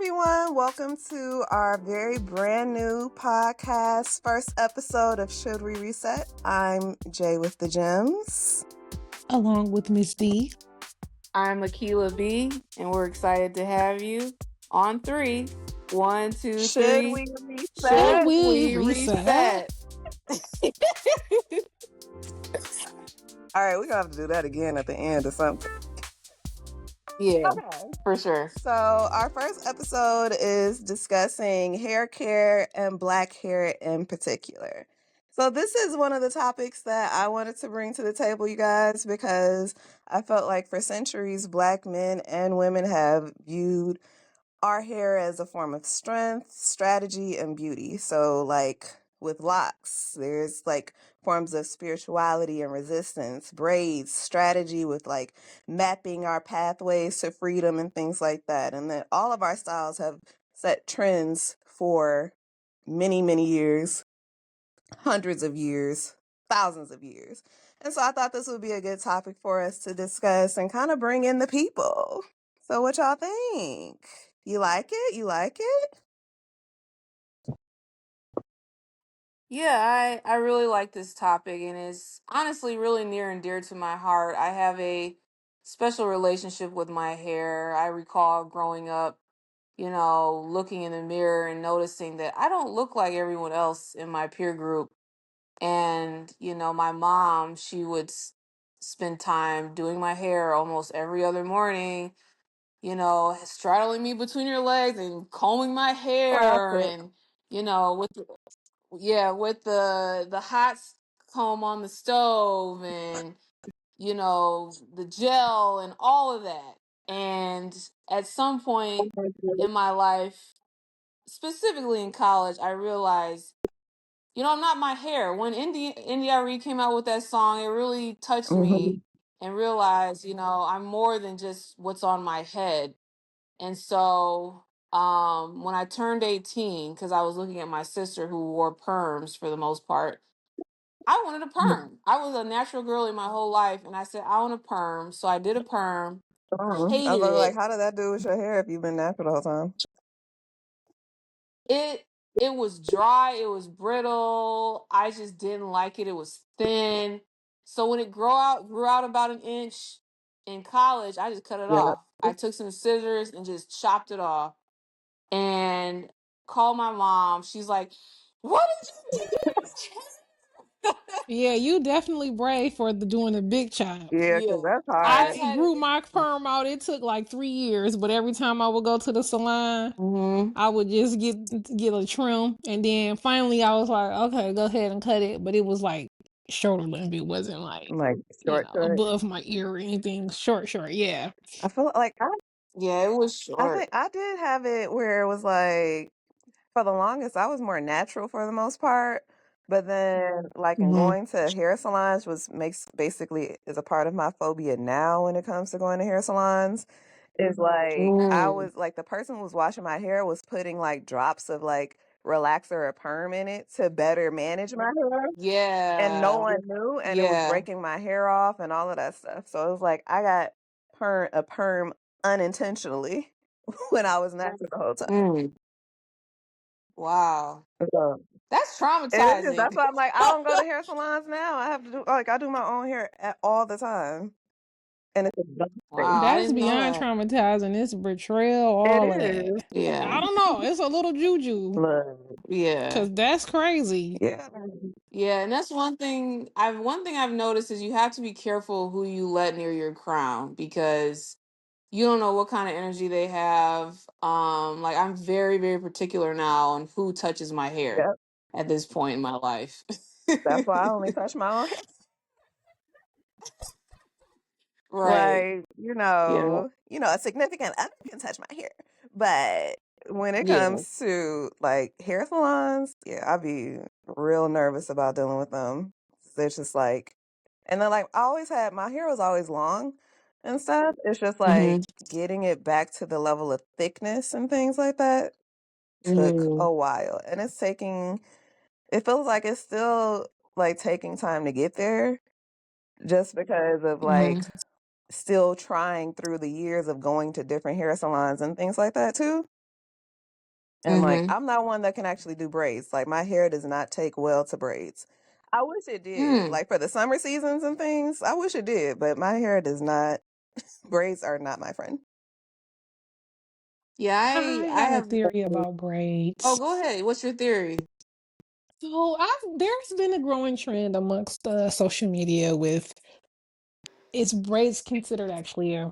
everyone. Welcome to our very brand new podcast, first episode of Should We Reset? I'm Jay with the Gems. Along with Miss D. I'm Akila B, and we're excited to have you on 3. 1, 2, Should 3. we reset? Should Should we we reset? reset? All right, we're going to have to do that again at the end or something. Yeah, Okay. for sure. So, our first episode is discussing hair care and black hair in particular. So, this is one of the topics that I wanted to bring to the table, you guys, because I felt like for centuries, black men and women have viewed our hair as a form of strength, strategy, and beauty. So, like with locks, there's like forms of spirituality and resistance, braids, strategy with like mapping our pathways to freedom and things like that. And that all of our styles have set trends for many, many years, hundreds of years, thousands of years. And so I thought this would be a good topic for us to discuss and kind of bring in the people. So what y'all think? You like it? You like it? Yeah, I really like this topic, and it's honestly really near and dear to my heart. I have a special relationship with my hair. I recall growing up, looking in the mirror and noticing that I don't look like everyone else in my peer group. And my mom, she would spend time doing my hair almost every other morning, straddling me between her legs and combing my hair, Classic. and with the hot comb on the stove, and the gel and all of that. And at some point in my life, specifically in college, I realized, I'm not my hair. When India.Arie came out with that song, it really touched Mm-hmm. me and realized, I'm more than just what's on my head. And so, when I turned 18, because I was looking at my sister who wore perms for the most part, I wanted a perm. I was a natural girl in my whole life, and I said, I want a perm. So I did a perm, I hated was like, it. how did that do with your hair if you've been natural the whole time? It it was dry, it was brittle. I just didn't like it. It was thin. So when it grew out about an inch in college, I just cut it Yeah. off. I took some scissors and just chopped it off and called my mom. She's like, "What did you do?" Yeah, you definitely brave for doing the big chop. Yeah, Yeah. because that's I hard. I had grew my perm out. It took like 3 years, but every time I would go to the salon, Mhm. I would just get a trim, and then finally I was like, okay, go ahead and cut it. But it was like shoulder length. It wasn't like Like short cut. above my ear or anything. Short, short. Yeah. I feel like Yeah, it was I short. think I did have it where it was like for the longest I was more natural for the most part. But then like in Hmm. going to hair salons was makes basically is a part of my phobia now when it comes to going to hair salons. Is like I Mm. was like the person who was washing my hair was putting like drops of like relaxer or perm in it to better manage my hair. And no Yeah. one knew and it was Yeah. breaking my hair off and all of that stuff. So it was like I got a perm unintentionally when I was natural the whole time. Mm. Wow. So That's it is. That's traumatizing. why I'm like, I don't go to hair salons now. I have to do like I do my own hair all the time. And it's exhausting. Wow, I That's didn't know beyond that. traumatizing. It's betrayal, It all of that. is. I Yeah. don't know. It's a little juju. Look, Yeah. Cause that's crazy. yeah. Yeah, and that's one thing I've noticed is you have to be careful who you let near your crown, because you don't know what kind of energy they have. Like, I'm very, very particular now on who touches my hair Yep. at this point in my life. That's why I only touch my own hair. Right. Like, Yeah. a significant other can touch my hair. But when it Yeah. comes to like hair salons, yeah, I'd be real nervous about dealing with them. It's just like, and then like I always had my hair was always long and stuff. It's just like Mm-hmm. getting it back to the level of thickness and things like that took Mm-hmm. a while. And it feels like it's still like taking time to get there just because of Mm-hmm. like still trying through the years of going to different hair salons and things like that too. And like, Mm-hmm. I'm not one that can actually do braids. Like, my hair does not take well to braids. I wish it did. Hmm. Like, for the summer seasons and things, I wish it did, but my hair does not. Braids are not my friend. Yeah, I I have a have. theory about Oh, braids. go ahead. What's your theory? So there's been a growing trend amongst social media with is braids considered actually a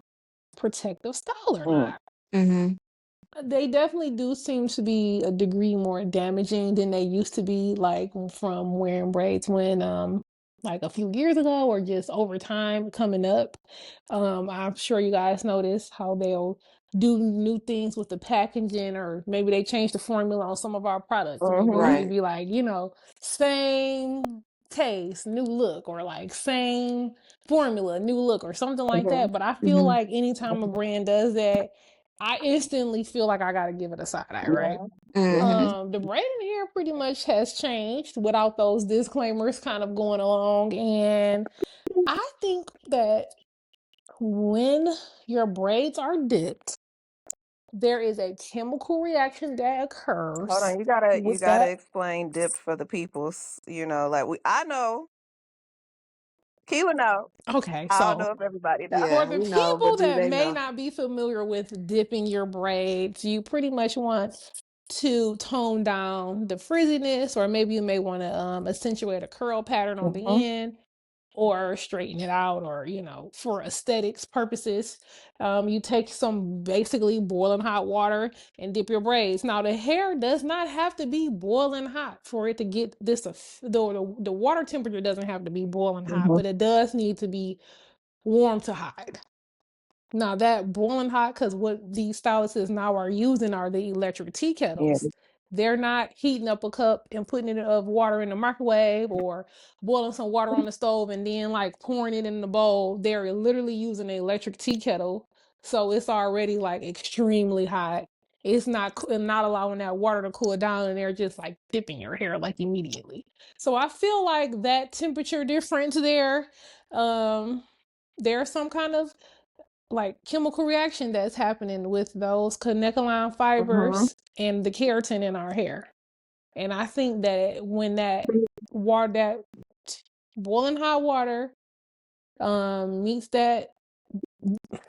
protective style or Mm. not? Mm-hmm. They definitely do seem to be a degree more damaging than they used to be, like from wearing braids when like a few years ago or just over time coming up. I'm sure you guys notice how they'll do new things with the packaging, or maybe they change the formula on some of our products. Maybe it'll Mm-hmm. Right. be like, same taste, new look, or like same formula, new look, or something like Mm-hmm. that. But I feel Mm-hmm. like anytime a brand does that, I instantly feel like I gotta give it a side eye, right? Yeah. Mm-hmm. The braiding hair pretty much has changed without those disclaimers kind of going along. And I think that when your braids are dipped, there is a chemical reaction that Hold occurs on, you gotta with explain dipped for the peoples. Like I know, Keela know. okay, I don't so know if everybody know. for Yeah, the we know, people but do that they may know? not be familiar with dipping your braids, you pretty much want to tone down the frizziness, or maybe you may want to accentuate a curl pattern on Mm-hmm. the end, or straighten it out, or for aesthetics purposes. You take some basically boiling hot water and dip your braids. Now the hair does not have to be boiling hot for it to get this the water temperature doesn't have to be boiling hot, Mm-hmm. but it does need to be warm to hot. Now that boiling hot, because what these stylists now are using are the electric tea Yeah. kettles. They're not heating up a cup and putting it of water in the microwave, or boiling some water on the stove and then like pouring it in the bowl. They're literally using an electric tea kettle, so it's already like extremely hot. It's not allowing that water to cool down, and they're just like dipping your hair like immediately. So I feel like that temperature difference there, um, there's some kind of like chemical reaction that's happening with those connectiline Mm-hmm. fibers and the keratin in our hair. And I think that when that boiling hot water meets that,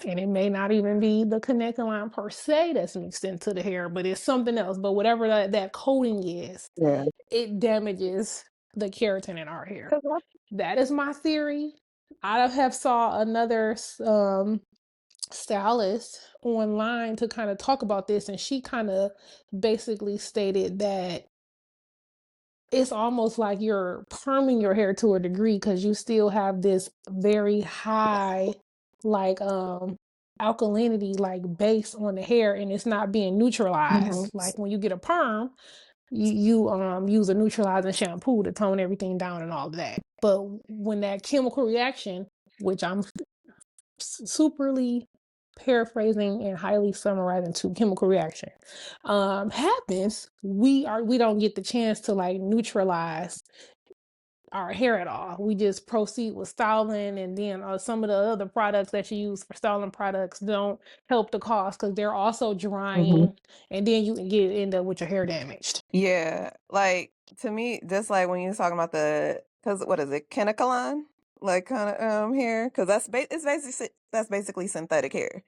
and it may not even be the connectiline per se that's mixed into the hair, but it's something else. But whatever that coating is, Yeah. it damages the keratin in our hair. 'Cause That is my theory. I have saw another stylist online to kind of talk about this, and she kind of basically stated that it's almost like you're perming your hair to a degree, because you still have this very high like alkalinity like base on the hair, and it's not being Mhm. neutralized. Like when you get a perm, you use a neutralizing shampoo to tone everything down and all of that. But when that chemical reaction, which I'm superly paraphrasing and highly summarizing to chemical reaction, happens, we don't get the chance to like neutralize our hair at all. We just proceed with styling, and then some of the other products that you use for styling products don't help the cause, because they're also Mhm. drying, and then you can end up with your hair damaged. Yeah, like to me, just like when you was talking about because what is it, Kinekaline, like kind of hair, because it's basically synthetic hair,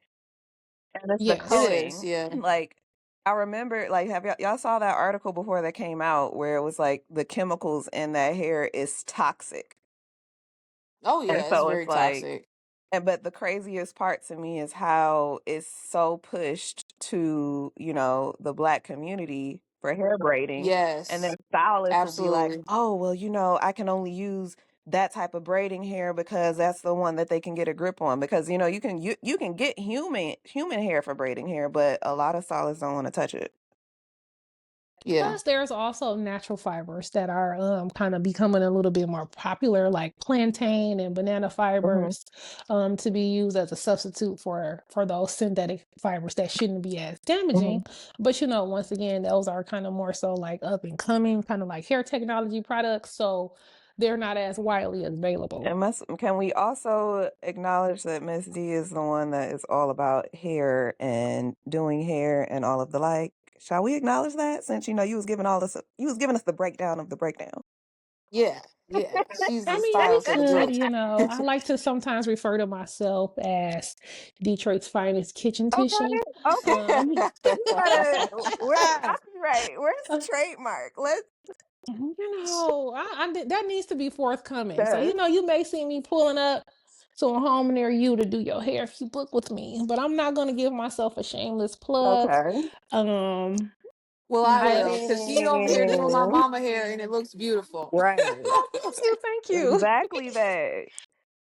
and it's the It Yes. is, coating. yeah. Like I remember, like have y'all saw that article before that came out where it was like the chemicals in that hair is toxic, Oh and yeah, it's so it's very like. toxic. But the craziest part to me is how it's so pushed to, the black community for hair braiding. And then Yes, stylists will be like, absolutely. oh, well, I can only use that type of braiding hair because that's the one that they can get a grip on. Because, you can get human hair for braiding hair, but a lot of stylists don't want to touch it. Yeah. Plus, there's also natural fibers that are kind of becoming a little bit more popular, like plantain and banana Hmm. fibers, to be used as a substitute for those synthetic fibers that shouldn't be as Hmm. damaging. But once again, those are kind of more so like up and coming, kind of like hair technology products, so they're not as widely available. And can we also acknowledge that Miss D is the one that is all about hair and doing hair and all of the like? Shall we acknowledge that since you was giving us the breakdown of the breakdown? Yeah, yeah. She's I the mean, we stylist of the could, group. you know. I like to sometimes refer to myself as Detroit's finest kitchen titian. Okay, okay. Um, We gotta. Where's the copyright? Where's the trademark? Let's. that needs to be forthcoming. So, Yes. you may see me pulling up to a home near you to do your hair if you book with me, but I'm not going to give myself a shameless plug. Okay. Um, Well, I I but will, because she over here doing my mean, mama hair and it looks beautiful. right. thank you, thank you. Exactly that.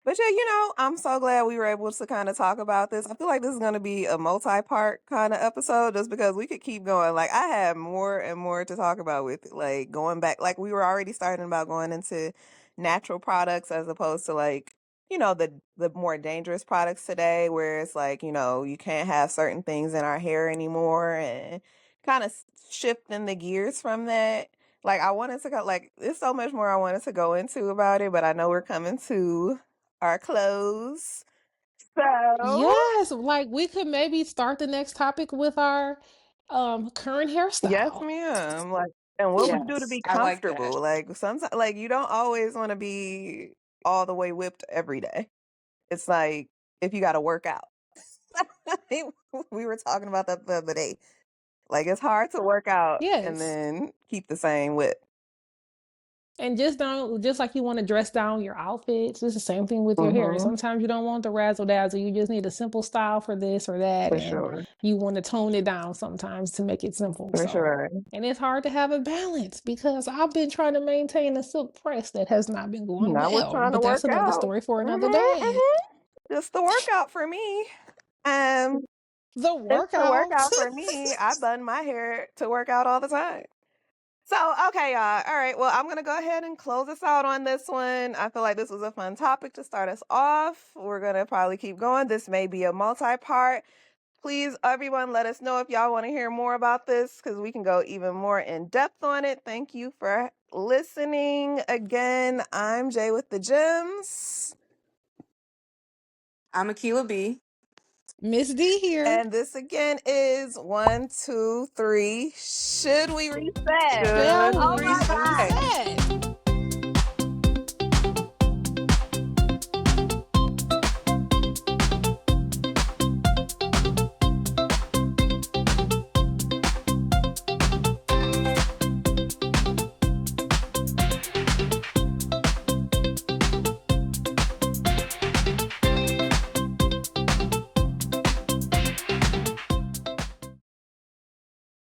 But yeah, I'm so glad we were able to kind of talk about this. I feel like this is going to be a multi-part kind of episode just because we could keep going. Like I have more and more to talk about with it. Like going back, like we were already starting about going into natural products as opposed to like, the more dangerous products today where it's like, you can't have certain things in our hair anymore and kind of shifting the gears from that. Like I wanted to go like there's so much more I wanted to go into about it, but I know we're coming to our clothes. So, Yes, like we could maybe start the next topic with our current yes, hairstyle. ma'am. Like, and what would you do to Yes, be I like that. comfortable? Like, sometimes, like, you don't always want to be all the way whipped every day. It's like if you got to work out. We were talking about that the other day. Like, it's hard to work out and Yes. then keep the same whip. And just like you want to dress down your outfits, it's the same thing with your hair. Mm-hmm. Sometimes you don't want the razzle dazzle. You just need a simple style for this or that, For and sure. you want to tone it down sometimes to make it simple. For So, sure. and it's hard to have a balance because I've been trying to maintain a silk press that has not been going I was well. trying to But that's work another out. story for another Mm-hmm, day. mm-hmm. Just the workout for me. Um, The it's the workout. workout for me. I bun my hair to work out all the time. So, okay, y'all. All right. Well, I'm going to go ahead and close us out on this one. I feel like this was a fun topic to start us off. We're going to probably keep going. This may be a multi-part. Please, everyone, let us know if y'all want to hear more about this because we can go even more in depth on it. Thank you for listening. Again, I'm Jay with the Gems. I'm Akila B. Miss D here. And this again is 1, 2, 3. Should we reset? Should Shall Oh we my reset. God. reset?